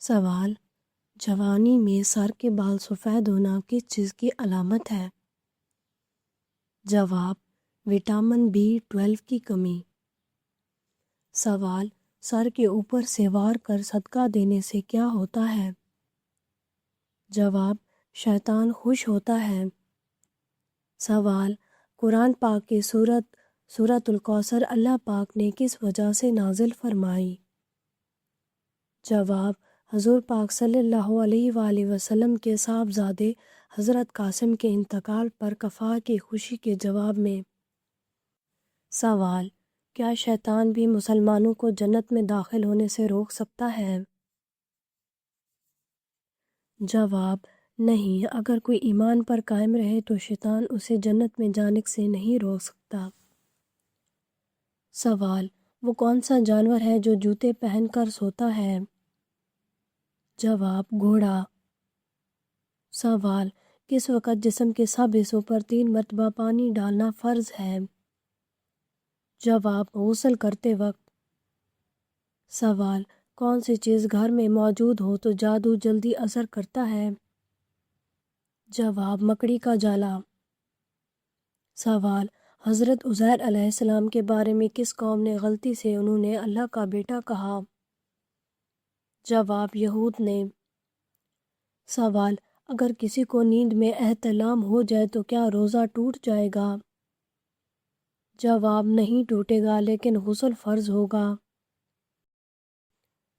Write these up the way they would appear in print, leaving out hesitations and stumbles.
سوال: جوانی میں سر کے بال سفید ہونا کس چیز کی علامت ہے؟ جواب: وٹامن B12 کی کمی۔ سوال: سر کے اوپر سے وار کر صدقہ دینے سے کیا ہوتا ہے؟ جواب: شیطان خوش ہوتا ہے۔ سوال: قرآن پاک کی سورۃ الکوثر اللہ پاک نے کس وجہ سے نازل فرمائی؟ جواب: حضور پاک صلی اللہ علیہ وآلہ وسلم کے صاحبزادے حضرت قاسم کے انتقال پر کفار کی خوشی کے جواب میں۔ سوال: کیا شیطان بھی مسلمانوں کو جنت میں داخل ہونے سے روک سکتا ہے؟ جواب: نہیں، اگر کوئی ایمان پر قائم رہے تو شیطان اسے جنت میں جانے سے نہیں روک سکتا۔ سوال: وہ کون سا جانور ہے جو جوتے پہن کر سوتا ہے؟ جواب: گھوڑا۔ سوال: کس وقت جسم کے سب حصوں پر 3 مرتبہ پانی ڈالنا فرض ہے؟ جواب: غسل کرتے وقت۔ سوال: کون سی چیز گھر میں موجود ہو تو جادو جلدی اثر کرتا ہے؟ جواب: مکڑی کا جالا۔ سوال: حضرت عزیر علیہ السلام کے بارے میں کس قوم نے غلطی سے انہوں نے اللہ کا بیٹا کہا؟ جواب: یہود نے۔ سوال: اگر کسی کو نیند میں احتلام ہو جائے تو کیا روزہ ٹوٹ جائے گا؟ جواب: نہیں ٹوٹے گا، لیکن غسل فرض ہوگا۔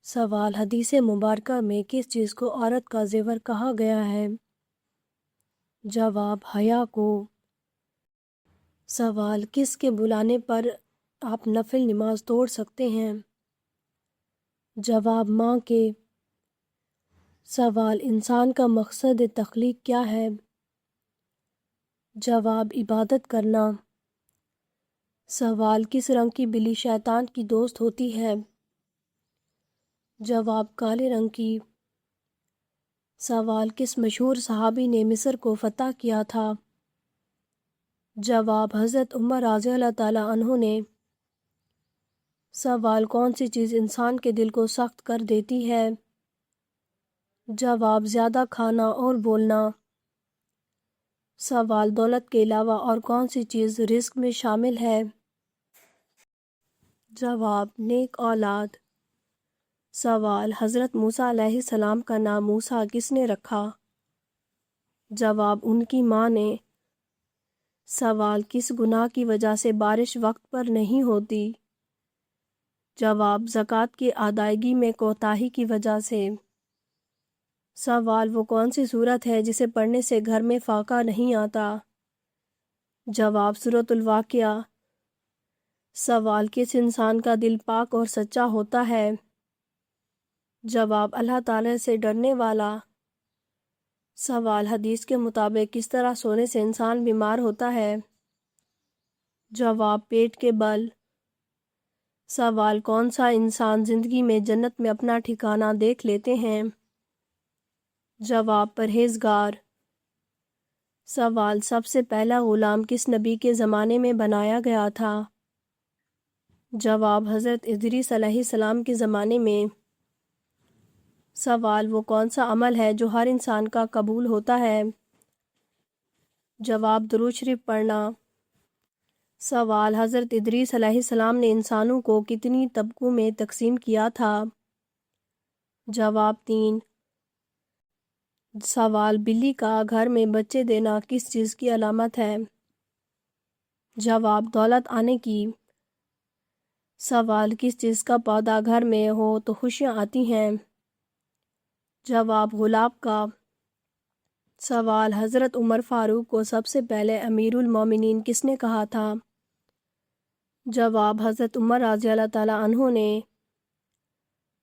سوال: حدیث مبارکہ میں کس چیز کو عورت کا زیور کہا گیا ہے؟ جواب: حیا کو۔ سوال: کس کے بلانے پر آپ نفل نماز توڑ سکتے ہیں؟ جواب: ماں کے۔ سوال: انسان کا مقصد تخلیق کیا ہے؟ جواب: عبادت کرنا۔ سوال: کس رنگ کی بلی شیطان کی دوست ہوتی ہے؟ جواب: کالے رنگ کی۔ سوال: کس مشہور صحابی نے مصر کو فتح کیا تھا؟ جواب: حضرت عمر رضی اللہ تعالیٰ عنہ نے۔ سوال: کون سی چیز انسان کے دل کو سخت کر دیتی ہے؟ جواب: زیادہ کھانا اور بولنا۔ سوال: دولت کے علاوہ اور کون سی چیز رزق میں شامل ہے؟ جواب: نیک اولاد۔ سوال: حضرت موسیٰ علیہ السلام کا نام موسیٰ کس نے رکھا؟ جواب: ان کی ماں نے۔ سوال: کس گناہ کی وجہ سے بارش وقت پر نہیں ہوتی؟ جواب: زکوٰۃ کی ادائیگی میں کوتاہی کی وجہ سے۔ سوال: وہ کون سی سورت ہے جسے پڑھنے سے گھر میں فاقہ نہیں آتا؟ جواب: سورۃ الواقعہ۔ سوال: کس انسان کا دل پاک اور سچا ہوتا ہے؟ جواب: اللہ تعالیٰ سے ڈرنے والا۔ سوال: حدیث کے مطابق کس طرح سونے سے انسان بیمار ہوتا ہے؟ جواب: پیٹ کے بل۔ سوال: کون سا انسان زندگی میں جنت میں اپنا ٹھکانہ دیکھ لیتے ہیں؟ جواب: پرہیزگار۔ سوال: سب سے پہلا غلام کس نبی کے زمانے میں بنایا گیا تھا؟ جواب: حضرت ادریس علیہ السلام کے زمانے میں۔ سوال: وہ کون سا عمل ہے جو ہر انسان کا قبول ہوتا ہے؟ جواب: درود شریف پڑھنا۔ سوال: حضرت ادریس علیہ السلام نے انسانوں کو کتنی طبقوں میں تقسیم کیا تھا؟ جواب: 3۔ سوال: بلی کا گھر میں بچے دینا کس چیز کی علامت ہے؟ جواب: دولت آنے کی۔ سوال: کس چیز کا پودا گھر میں ہو تو خوشیاں آتی ہیں؟ جواب: گلاب کا۔ سوال: حضرت عمر فاروق کو سب سے پہلے امیر المومنین کس نے کہا تھا؟ جواب: حضرت عمر رضی اللہ تعالیٰ عنہ نے۔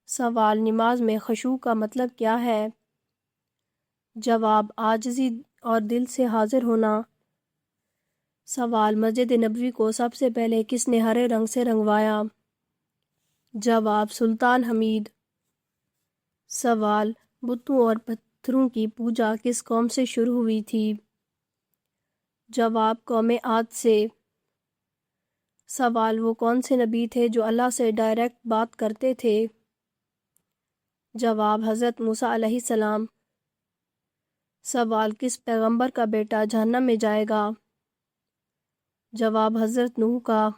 سوال: نماز میں خشوع کا مطلب کیا ہے؟ جواب: عاجزی اور دل سے حاضر ہونا۔ سوال: مسجد نبوی کو سب سے پہلے کس نے ہرے رنگ سے رنگوایا؟ جواب: سلطان حمید۔ سوال: بتوں اور پتھروں کی پوجا کس قوم سے شروع ہوئی تھی؟ جواب: قوم عاد سے۔ سوال: وہ کون سے نبی تھے جو اللہ سے ڈائریکٹ بات کرتے تھے؟ جواب حضرت موسیٰ علیہ السلام۔ سوال کس پیغمبر کا بیٹا جہنم میں جائے گا؟ جواب حضرت نوح کا۔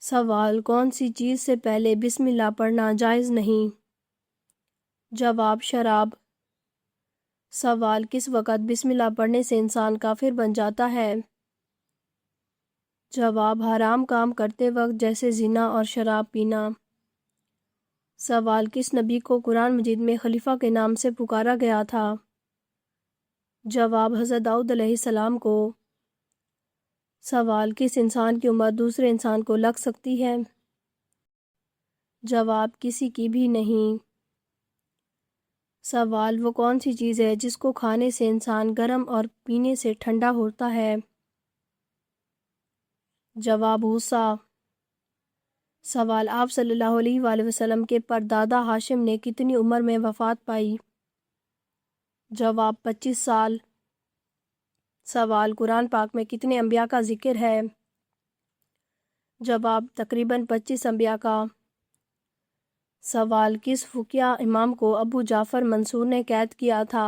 سوال کون سی چیز سے پہلے بسم اللہ پڑھنا جائز نہیں؟ جواب شراب۔ سوال کس وقت بسم اللہ پڑھنے سے انسان کافر بن جاتا ہے؟ جواب حرام کام کرتے وقت جیسے زنا اور شراب پینا۔ سوال کس نبی کو قرآن مجید میں خلیفہ کے نام سے پکارا گیا تھا؟ جواب حضرت داؤد علیہ السلام کو۔ سوال کس انسان کی عمر دوسرے انسان کو لگ سکتی ہے؟ جواب کسی کی بھی نہیں۔ سوال وہ کون سی چیز ہے جس کو کھانے سے انسان گرم اور پینے سے ٹھنڈا ہوتا ہے؟ جواب غصہ۔ سوال آپ صلی اللہ علیہ وآلہ وسلم کے پردادا ہاشم نے کتنی عمر میں وفات پائی؟ جواب 25 سال۔ سوال قرآن پاک میں کتنے انبیاء کا ذکر ہے؟ جواب تقریباً 25 انبیاء کا۔ سوال کس فقیہ امام کو ابو جعفر منصور نے قید کیا تھا؟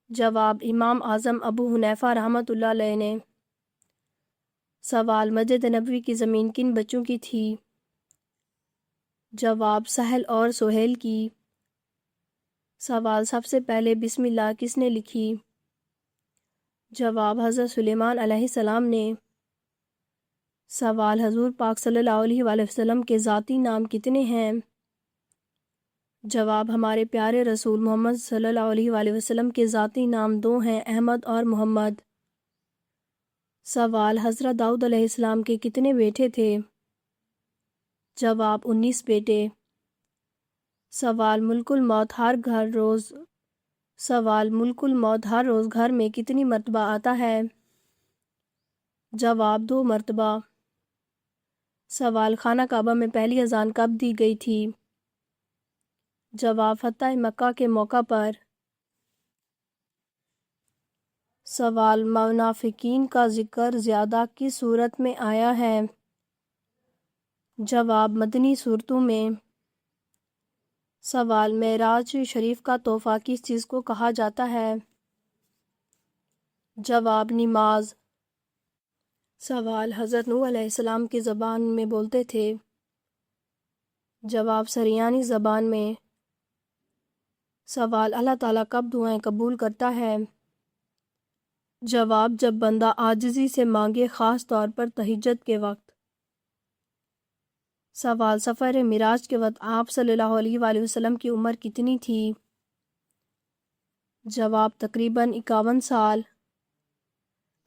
جواب امام اعظم ابو حنیفہ رحمۃ اللہ علیہ نے۔ سوال مسجد نبوی کی زمین کن بچوں کی تھی؟ جواب سہل اور سہیل کی۔ سوال سب سے پہلے بسم اللہ کس نے لکھی؟ جواب حضرت سلیمان علیہ السلام نے۔ سوال حضور پاک صلی اللہ علیہ وآلہ وسلم کے ذاتی نام کتنے ہیں؟ جواب ہمارے پیارے رسول محمد صلی اللہ علیہ وآلہ وسلم کے ذاتی نام 2 ہیں، احمد اور محمد۔ سوال حضرت داؤد علیہ السلام کے کتنے بیٹے تھے؟ جواب 19 بیٹے۔ سوال ملک الموت ہر روز گھر میں کتنی مرتبہ آتا ہے؟ جواب 2 مرتبہ۔ سوال خانہ کعبہ میں پہلی اذان کب دی گئی تھی؟ جواب فتح مکہ کے موقع پر۔ سوال منافقین کا ذکر زیادہ کس صورت میں آیا ہے؟ جواب مدنی صورتوں میں۔ سوال معراج شریف کا تحفہ کس چیز کو کہا جاتا ہے؟ جواب نماز۔ سوال حضرت نوح علیہ السلام کی زبان میں بولتے تھے؟ جواب سریانی زبان میں۔ سوال اللہ تعالیٰ کب دعائیں قبول کرتا ہے؟ جواب جب بندہ عاجزی سے مانگے، خاص طور پر تہجد کے وقت۔ سوال سفر معراج کے وقت آپ صلی اللہ علیہ وآلہ وسلم کی عمر کتنی تھی؟ جواب تقریباً 51 سال۔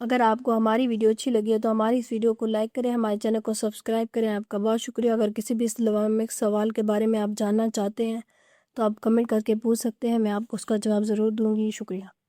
اگر آپ کو ہماری ویڈیو اچھی لگی ہے تو ہماری اس ویڈیو کو لائک کریں، ہمارے چینل کو سبسکرائب کریں۔ آپ کا بہت شکریہ۔ اگر کسی بھی اسلامک سوال کے بارے میں آپ جاننا چاہتے ہیں تو آپ کمنٹ کر کے پوچھ سکتے ہیں، میں آپ کو اس کا جواب ضرور دوں گی۔ شکریہ۔